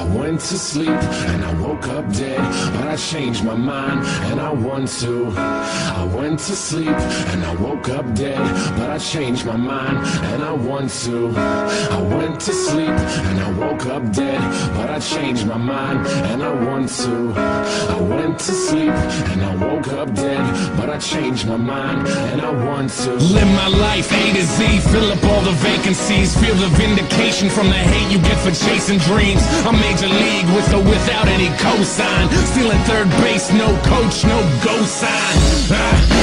went to sleep and I woke up dead, but I changed my mind and I want to. I went to sleep and I woke up dead, but I changed my mind and I want to. I went to sleep and I woke up dead, but I changed my mind and I want to. I went to sleep and I woke up dead, but I changed my mind and I want to. Live my life A to Z, fill up all the vacancies, feel the vindication from the hate you get for chasing dreams. I'm major league with or without any cosign, still in third base, no coach, no go sign.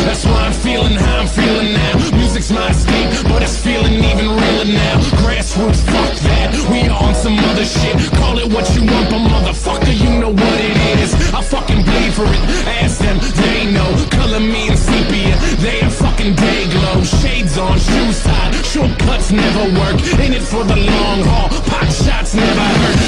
That's why I'm feeling how I'm feeling now. Music's my escape, but it's feeling even realer now. Grassroots, fuck that, we on some other shit. Call it what you want, but motherfucker, you know what it is. I fucking bleed for it, ask them, they know. Color me in sepia, they a fucking day glow. Shades on, shoes tied, shortcuts never work. In it for the long haul, pot shots never hurt.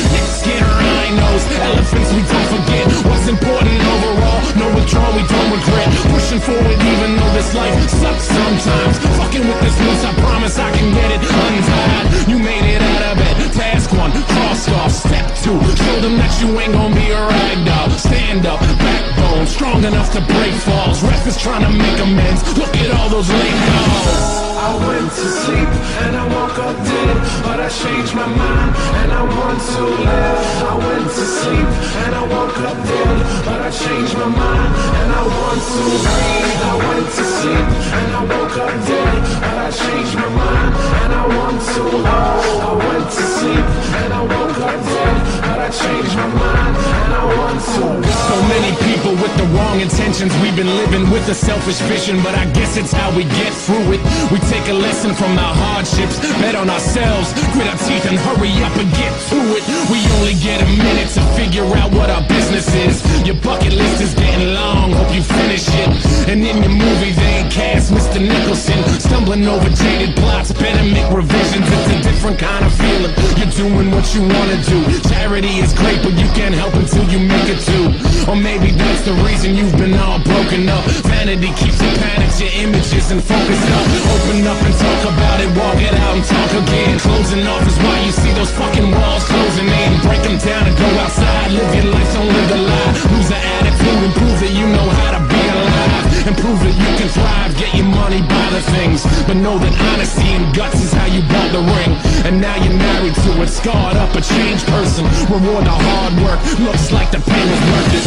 Skin rhinos, elephants we don't forget. What's important overall, no withdrawal we don't regret. Pushing forward even though this life sucks sometimes. Fucking with this noose, I promise I can get it untied. You made it out of bed, task one, crossed off. Step two, show them that you ain't gonna be a rag doll. Stand up, backbone, strong enough to break falls. Ref is trying to make amends, look at all those late calls. I went to sleep and I woke up dead, but I changed my mind and I want to live. I went to sleep and I woke up dead, but I changed my mind and I want to breathe. I went to sleep and I woke up dead, but I changed my mind and I want to. I went to sleep and I woke up dead, but I changed my mind and I want to. So many people with the wrong intentions, we've been living with a selfish vision, but I guess it's how we get through it. We take a lesson from our hardships, bet on ourselves, grit our teeth and hurry up and get to it. We only get a minute to figure out what our business is. Your bucket list is getting long, hope you finish it. And in your movie they cast Mr. Nicholson, stumbling over jaded plots, better make revisions. It's a different kind of feeling, you're doing what you wanna do. Charity is great, but you can't help until you make it too. Or maybe that's the reason you've been all broken up. Vanity keeps you panicked, your images and focused up. Open up and talk about it, walk it out and talk again. Closing off is why you see those fucking walls closing in. Break them down and go outside, live your life, don't live a lie. Lose the attitude and prove that you know how to be alive. And prove that you can thrive, get your money, buy the things. But know that honesty and guts is how you bought the ring. And now you're married to it, scarred up, a changed person. Reward the hard work, looks like the pain was worth it.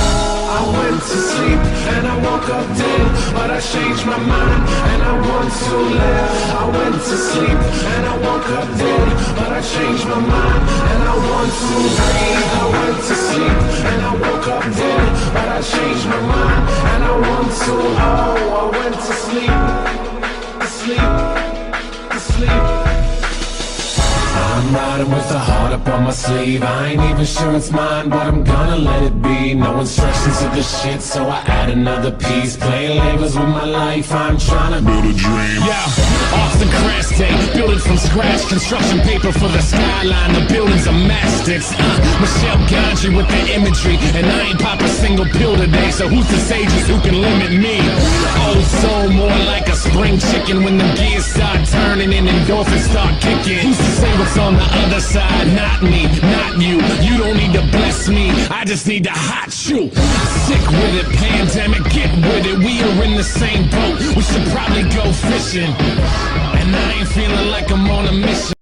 I went to sleep and I woke up dead, but I changed my mind and I want to live. I went to sleep and I woke up dead, but I changed my mind and I want to breathe. I went to sleep and I woke up dead, but I changed my mind and I want to. Oh, I went to sleep, to sleep. I'm riding with the heart up on my sleeve. I ain't even sure it's mine, but I'm gonna let it be. No instructions to the shit, so I add another piece. Playing labels with my life, I'm trying to build a dream. Yeah, Austin crash day, build it from scratch. Construction paper for the skyline, the building's a masterpiece. Michelle Gondry with the imagery, and I ain't pop a single pill today, so who's the sages who can limit me? Old soul, more like a spring chicken. When the gears start turning and endorphins start kicking, who's to say what's on the other side? Not me, not you. You don't need to bless me, I just need to hot shoot. Sick with it, pandemic, get with it. We are in the same boat, we should probably go fishing. And I ain't feeling like I'm on a mission.